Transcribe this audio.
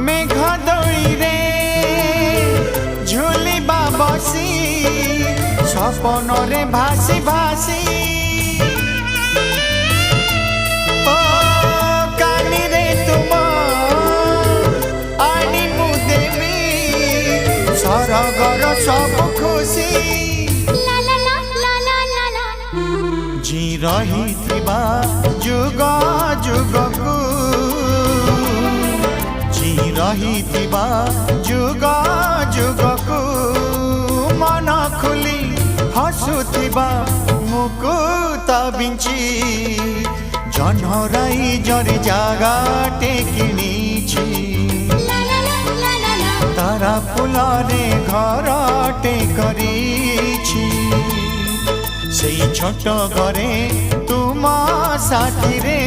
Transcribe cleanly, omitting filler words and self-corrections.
मेघ दड़ी रे झुलिबा बसी सपन रे भासी भासी ओ कानी रे तुम आनी मु देवी सरगर सब खुशी जी रही जुग जुगकू जी रही जुग जुगकू मन खुली हसुथिबा मुकुत बिंची जन्हराई जरी जागा टेकिनीछि तारा फुलरे घर टेकरीछि सेई छोट घरे तुम साथी रे